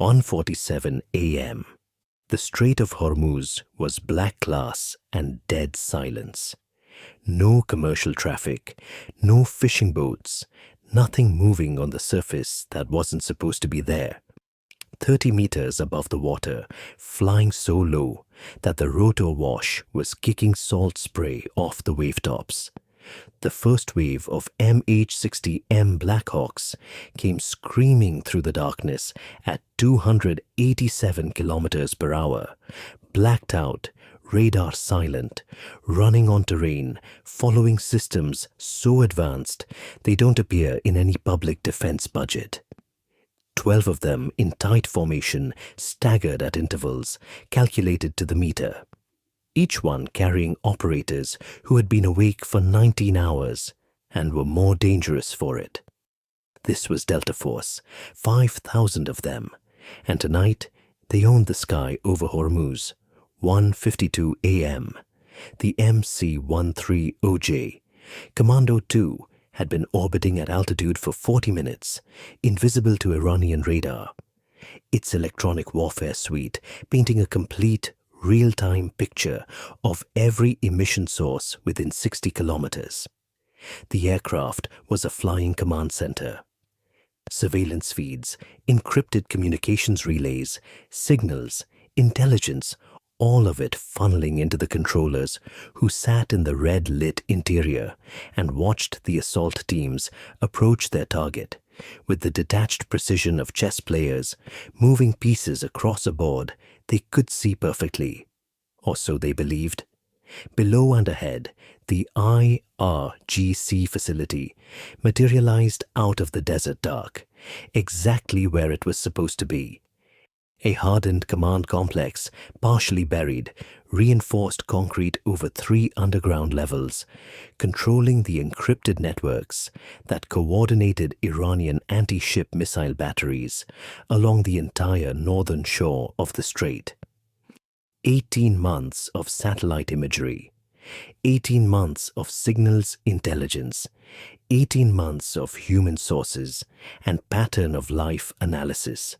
1:47 a.m. The Strait of Hormuz was black glass and dead silence. No commercial traffic, no fishing boats, nothing moving on the surface that wasn't supposed to be there. 30 meters above the water, flying so low that the rotor wash was kicking salt spray off the wave tops. The first wave of MH-60M Blackhawks came screaming through the darkness at 287 kilometers per hour, blacked out, radar silent, running on terrain, following systems so advanced they don't appear in any public defense budget. 12 of them in tight formation staggered at intervals, calculated to the meter. Each one carrying operators who had been awake for 19 hours and were more dangerous for it. This was Delta Force, 5,000 of them, and tonight they owned the sky over Hormuz. 1:52 a.m. The MC-13OJ, Commando 2, had been orbiting at altitude for 40 minutes, invisible to Iranian radar. Its electronic warfare suite painting a complete, real-time picture of every emission source within 60 kilometers. The aircraft was a flying command center. Surveillance feeds, encrypted communications relays, signals, intelligence, all of it funneling into the controllers who sat in the red-lit interior and watched the assault teams approach their target with the detached precision of chess players, moving pieces across a board they could see perfectly, or so they believed. Below and ahead, the IRGC facility materialized out of the desert dark, exactly where it was supposed to be. A hardened command complex, partially buried, reinforced concrete over 3 underground levels, controlling the encrypted networks that coordinated Iranian anti-ship missile batteries along the entire northern shore of the strait. 18 months of satellite imagery, 18 months of signals intelligence, 18 months of human sources and pattern of life analysis,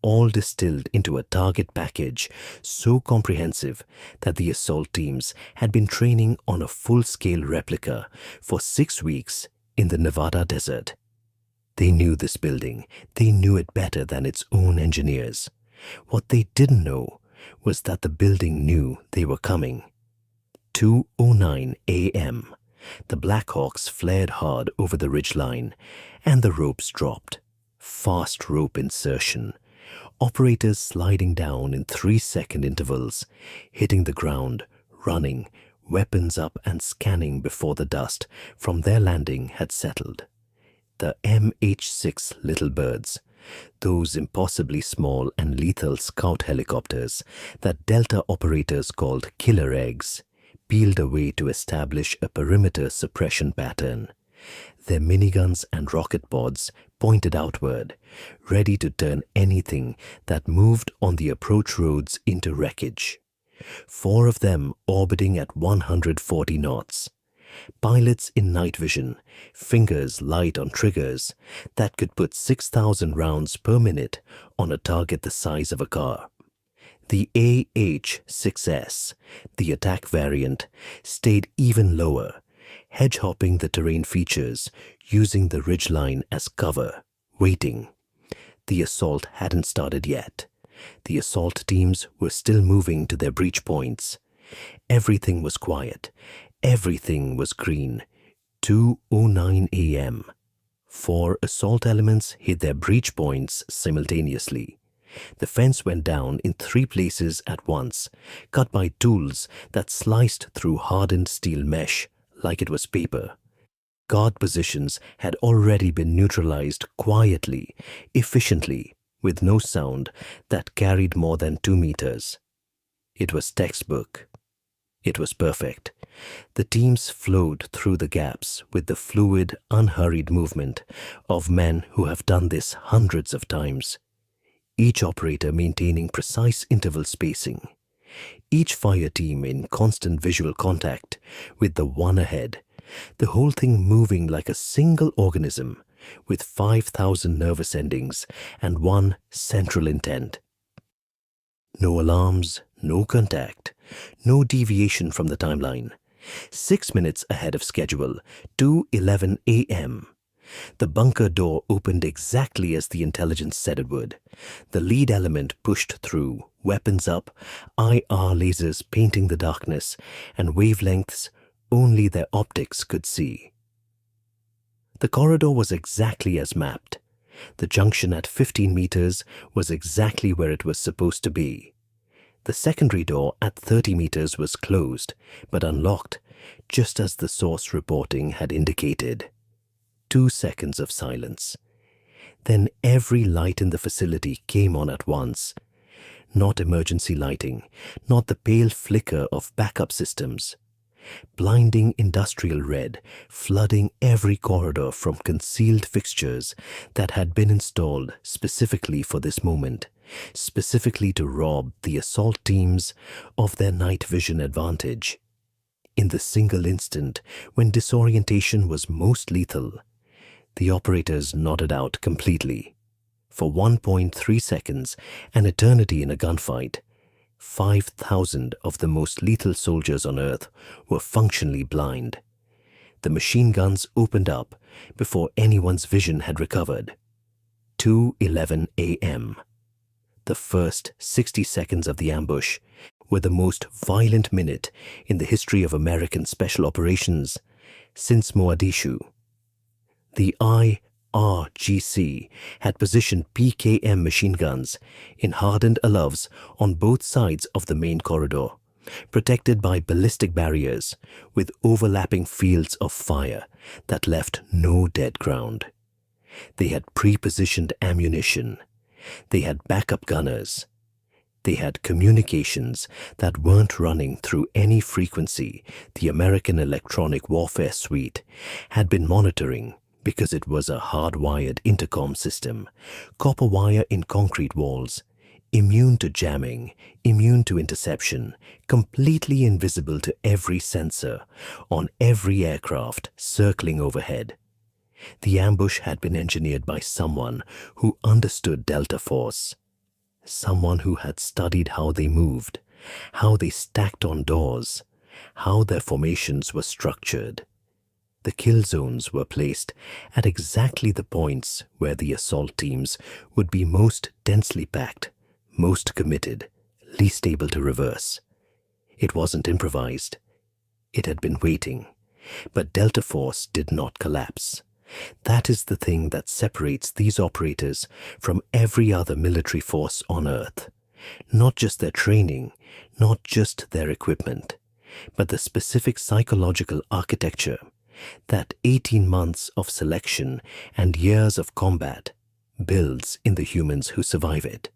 all distilled into a target package so comprehensive that the assault teams had been training on a full-scale replica for 6 weeks in the Nevada desert. They knew this building. They knew it better than its own engineers. What they didn't know was that the building knew they were coming. 2:09 a.m. The Blackhawks flared hard over the ridgeline, and the ropes dropped. Fast rope insertion. Operators sliding down in 3-second intervals, hitting the ground, running, weapons up and scanning before the dust from their landing had settled. The MH-6 Little Birds, those impossibly small and lethal scout helicopters that Delta operators called killer eggs, peeled away to establish a perimeter suppression pattern. Their miniguns and rocket pods pointed outward, ready to turn anything that moved on the approach roads into wreckage. 4 of them orbiting at 140 knots. Pilots in night vision, fingers light on triggers that could put 6,000 rounds per minute on a target the size of a car. The AH-6S, the attack variant, stayed even lower, hedge-hopping the terrain features, using the ridgeline as cover, waiting. The assault hadn't started yet. The assault teams were still moving to their breach points. Everything was quiet. Everything was green. 2:09 a.m. 4 assault elements hit their breach points simultaneously. The fence went down in 3 places at once, cut by tools that sliced through hardened steel mesh like it was paper. Guard positions had already been neutralized quietly, efficiently, with no sound that carried more than 2 meters. It was textbook. It was perfect. The teams flowed through the gaps with the fluid, unhurried movement of men who have done this hundreds of times. Each operator maintaining precise interval spacing. Each fire team in constant visual contact with the one ahead. The whole thing moving like a single organism, with 5,000 nervous endings and one central intent. No alarms, no contact, no deviation from the timeline. 6 minutes ahead of schedule, 2:11 a.m. The bunker door opened exactly as the intelligence said it would. The lead element pushed through, weapons up, IR lasers painting the darkness, and wavelengths only their optics could see. The corridor was exactly as mapped. The junction at 15 meters was exactly where it was supposed to be. The secondary door at 30 meters was closed, but unlocked, just as the source reporting had indicated. 2 seconds of silence. Then every light in the facility came on at once. Not emergency lighting, not the pale flicker of backup systems. Blinding industrial red, flooding every corridor from concealed fixtures that had been installed specifically for this moment, specifically to rob the assault teams of their night vision advantage. In the single instant when disorientation was most lethal, the operators nodded out completely. For 1.3 seconds, an eternity in a gunfight, 5,000 of the most lethal soldiers on Earth were functionally blind. The machine guns opened up before anyone's vision had recovered. 2:11 a.m. The first 60 seconds of the ambush were the most violent minute in the history of American special operations since Mogadishu. The IRGC had positioned PKM machine guns in hardened alavs on both sides of the main corridor, protected by ballistic barriers with overlapping fields of fire that left no dead ground. They had pre-positioned ammunition. They had backup gunners. They had communications that weren't running through any frequency the American electronic warfare suite had been monitoring, because it was a hardwired intercom system, copper wire in concrete walls, immune to jamming, immune to interception, completely invisible to every sensor on every aircraft circling overhead. The ambush had been engineered by someone who understood Delta Force, someone who had studied how they moved, how they stacked on doors, how their formations were structured. The kill zones were placed at exactly the points where the assault teams would be most densely packed, most committed, least able to reverse. It wasn't improvised. It had been waiting. But Delta Force did not collapse. That is the thing that separates these operators from every other military force on Earth. Not just their training, not just their equipment, but the specific psychological architecture that 18 months of selection and years of combat builds in the humans who survive it.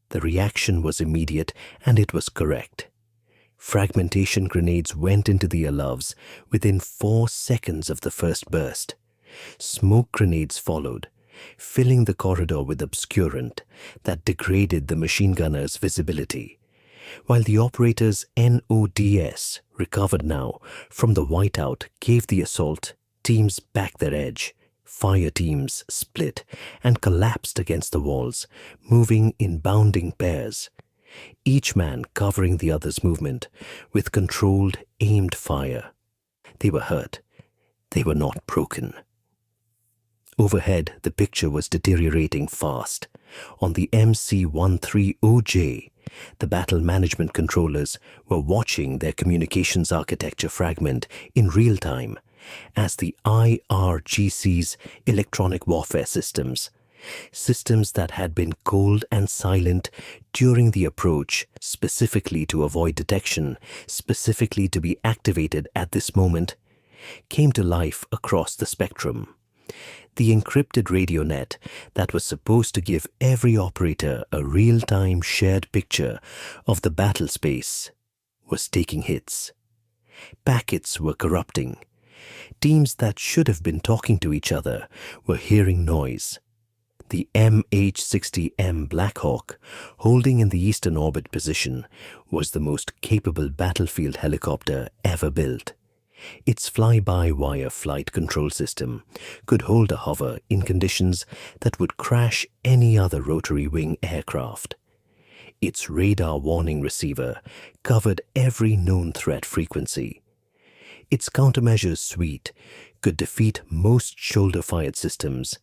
The reaction was immediate and it was correct. Fragmentation grenades went into the alavs within 4 seconds of the first burst. Smoke grenades followed, filling the corridor with obscurant that degraded the machine gunner's visibility, while the operator's NODS, recovered now from the whiteout, gave the assault teams back their edge. Fire teams split and collapsed against the walls, moving in bounding pairs, each man covering the other's movement with controlled, aimed fire. They were hurt. They were not broken. Overhead, the picture was deteriorating fast. On the MC-13OJ, the battle management controllers were watching their communications architecture fragment in real time as the IRGC's electronic warfare systems that had been cold and silent during the approach, specifically to avoid detection, specifically to be activated at this moment, came to life across the spectrum. The encrypted radio net that was supposed to give every operator a real-time shared picture of the battle space was taking hits. Packets were corrupting. Teams that should have been talking to each other were hearing noise. The MH-60M Black Hawk, holding in the eastern orbit position, was the most capable battlefield helicopter ever built. Its fly-by-wire flight control system could hold a hover in conditions that would crash any other rotary wing aircraft. Its radar warning receiver covered every known threat frequency. Its countermeasures suite could defeat most shoulder-fired systems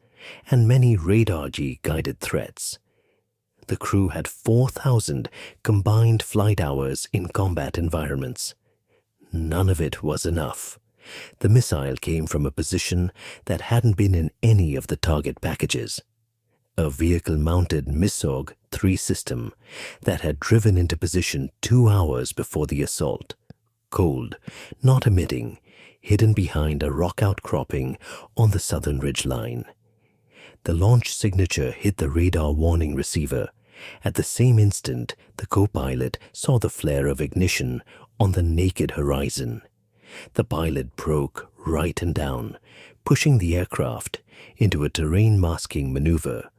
and many radar-guided threats. The crew had 4,000 combined flight hours in combat environments. None of it was enough. The missile came from a position that hadn't been in any of the target packages. A vehicle-mounted MISOG-3 system that had driven into position 2 hours before the assault. Cold, not emitting, hidden behind a rock outcropping on the southern ridgeline. The launch signature hit the radar warning receiver. At the same instant, the co-pilot saw the flare of ignition on the naked horizon. The pilot broke right and down, pushing the aircraft into a terrain-masking maneuver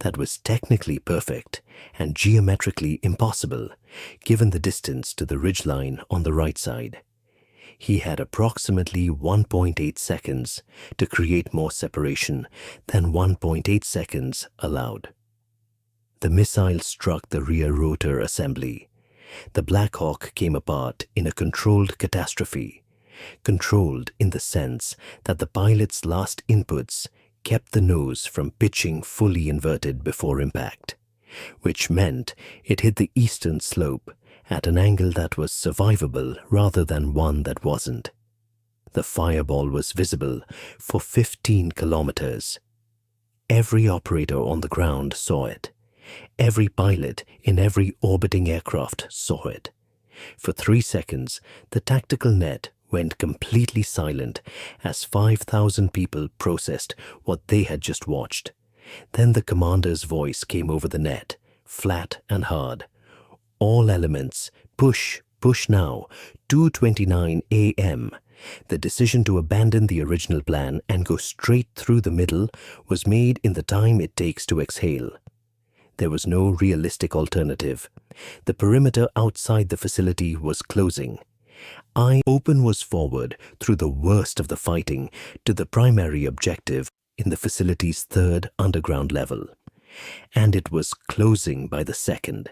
that was technically perfect and geometrically impossible given the distance to the ridgeline on the right side. He had approximately 1.8 seconds to create more separation than 1.8 seconds allowed. The missile struck the rear rotor assembly. The Black Hawk came apart in a controlled catastrophe, controlled in the sense that the pilot's last inputs kept the nose from pitching fully inverted before impact, which meant it hit the eastern slope at an angle that was survivable rather than one that wasn't. The fireball was visible for 15 kilometers. Every operator on the ground saw it. Every pilot in every orbiting aircraft saw it. For 3 seconds, the tactical net went completely silent as 5,000 people processed what they had just watched. Then the commander's voice came over the net, flat and hard. All elements, push now, 2:29 a.m. The decision to abandon the original plan and go straight through the middle was made in the time it takes to exhale. There was no realistic alternative. The perimeter outside the facility was closing. Open was forward through the worst of the fighting to the primary objective in the facility's 3rd underground level. And it was closing by the second.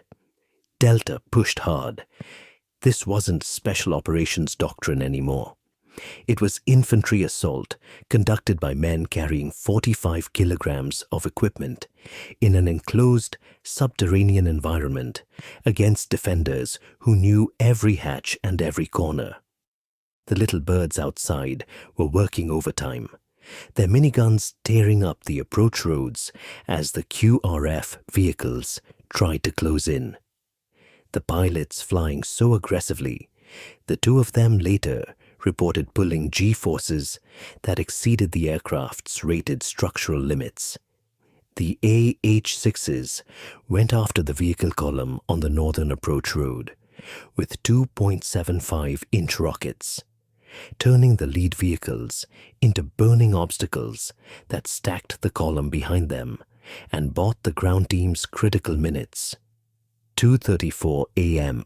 Delta pushed hard. This wasn't special operations doctrine anymore. It was infantry assault conducted by men carrying 45 kilograms of equipment in an enclosed subterranean environment against defenders who knew every hatch and every corner. The little birds outside were working overtime, their miniguns tearing up the approach roads as the QRF vehicles tried to close in. The pilots flying so aggressively, the 2 of them later reported pulling G-forces that exceeded the aircraft's rated structural limits. The AH-6s went after the vehicle column on the northern approach road with 2.75-inch rockets, turning the lead vehicles into burning obstacles that stacked the column behind them and bought the ground teams critical minutes. 2:34 a.m.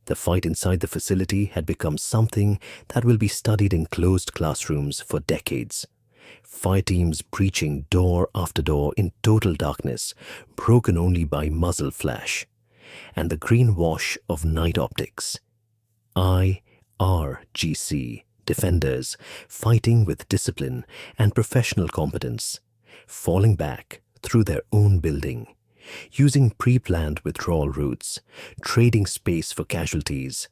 The fight inside the facility had become something that will be studied in closed classrooms for decades. Fire teams breaching door after door in total darkness, broken only by muzzle flash, and the green wash of night optics. IRGC defenders fighting with discipline and professional competence, falling back through their own building, using pre-planned withdrawal routes, trading space for casualties,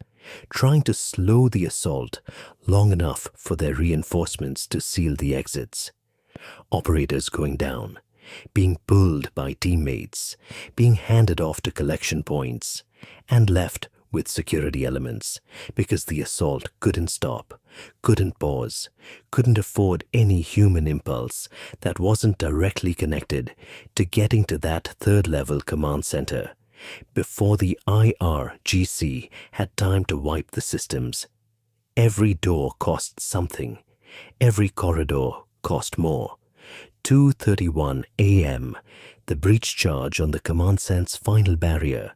trying to slow the assault long enough for their reinforcements to seal the exits. Operators going down, being pulled by teammates, being handed off to collection points, and left with security elements because the assault couldn't stop, couldn't pause, couldn't afford any human impulse that wasn't directly connected to getting to that 3rd-level command center before the IRGC had time to wipe the systems. Every door cost something. Every corridor cost more. 2:31 a.m., the breach charge on the command center's final barrier,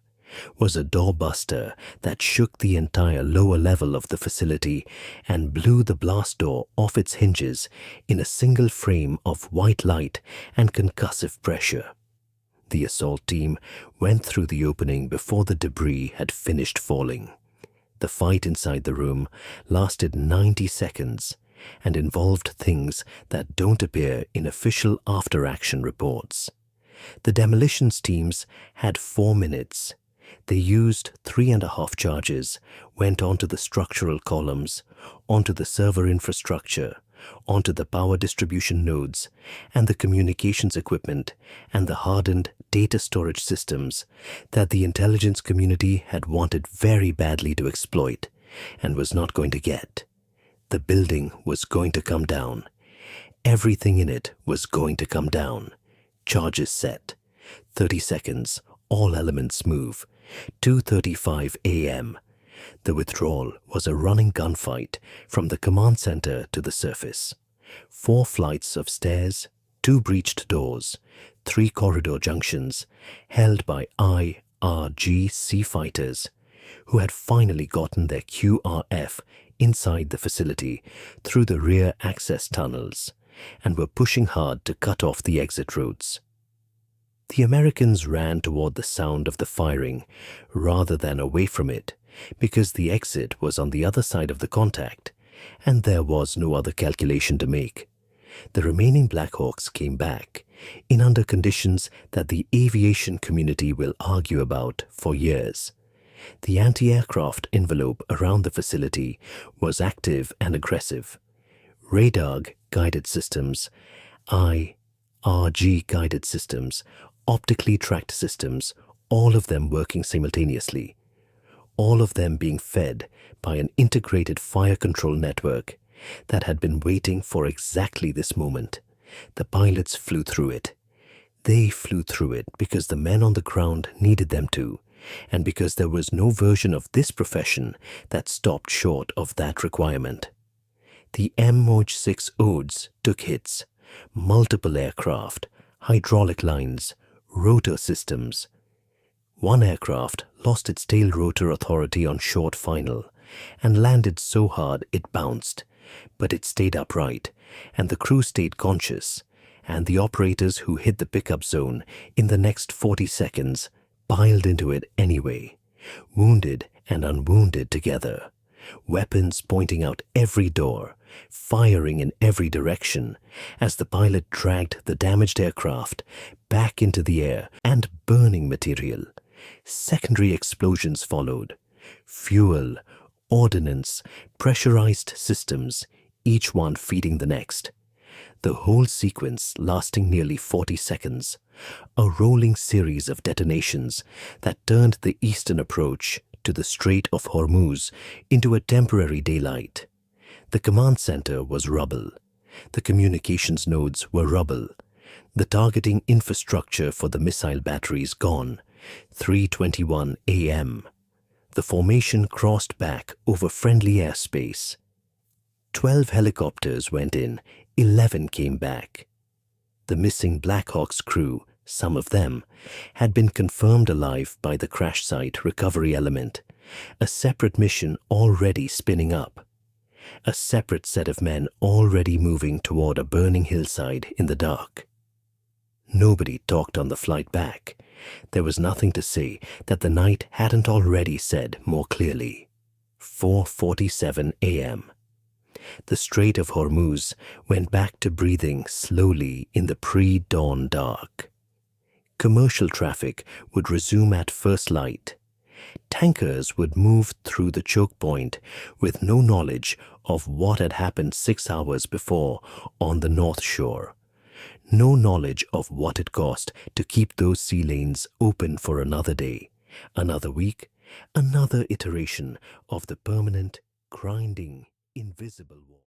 was a doorbuster that shook the entire lower level of the facility and blew the blast door off its hinges in a single frame of white light and concussive pressure. The assault team went through the opening before the debris had finished falling. The fight inside the room lasted 90 seconds and involved things that don't appear in official after-action reports. The demolitions teams had 4 minutes. They used 3.5 charges, went onto the structural columns, onto the server infrastructure, onto the power distribution nodes, and the communications equipment and the hardened data storage systems that the intelligence community had wanted very badly to exploit and was not going to get. The building was going to come down. Everything in it was going to come down. Charges set. 30 seconds, all elements move. 2:35 a.m. The withdrawal was a running gunfight from the command center to the surface. 4 flights of stairs, 2 breached doors, 3 corridor junctions held by IRGC fighters who had finally gotten their QRF inside the facility through the rear access tunnels and were pushing hard to cut off the exit routes. The Americans ran toward the sound of the firing rather than away from it because the exit was on the other side of the contact and there was no other calculation to make. The remaining Black Hawks came back in under conditions that the aviation community will argue about for years. The anti-aircraft envelope around the facility was active and aggressive. Radar guided systems, IRG guided systems, optically tracked systems, all of them working simultaneously, all of them being fed by an integrated fire control network that had been waiting for exactly this moment. The pilots flew through it. They flew through it because the men on the ground needed them to, and because there was no version of this profession that stopped short of that requirement. The MH-6 Odes took hits, multiple aircraft, hydraulic lines, rotor systems. One aircraft lost its tail rotor authority on short final and landed so hard it bounced, but it stayed upright and the crew stayed conscious, and the operators who hit the pickup zone in the next 40 seconds piled into it anyway, wounded and unwounded together, weapons pointing out every door, firing in every direction as the pilot dragged the damaged aircraft back into the air, and burning material. Secondary explosions followed. Fuel, ordnance, pressurized systems, each one feeding the next. The whole sequence lasting nearly 40 seconds, a rolling series of detonations that turned the eastern approach to the Strait of Hormuz into a temporary daylight. The command center was rubble. The communications nodes were rubble. The targeting infrastructure for the missile batteries gone. 3:21 a.m. The formation crossed back over friendly airspace. 12 helicopters went in, 11 came back. The missing Black Hawk's crew, some of them, had been confirmed alive by the crash site recovery element, a separate mission already spinning up. A separate set of men already moving toward a burning hillside in the dark. Nobody talked on the flight back. There was nothing to say that the night hadn't already said more clearly. 4:47 a.m. The Strait of Hormuz went back to breathing slowly in the pre-dawn dark. Commercial traffic would resume at first light. Tankers would move through the choke point with no knowledge of what had happened 6 hours before on the North Shore. No knowledge of what it cost to keep those sea lanes open for another day, another week, another iteration of the permanent, grinding, invisible war.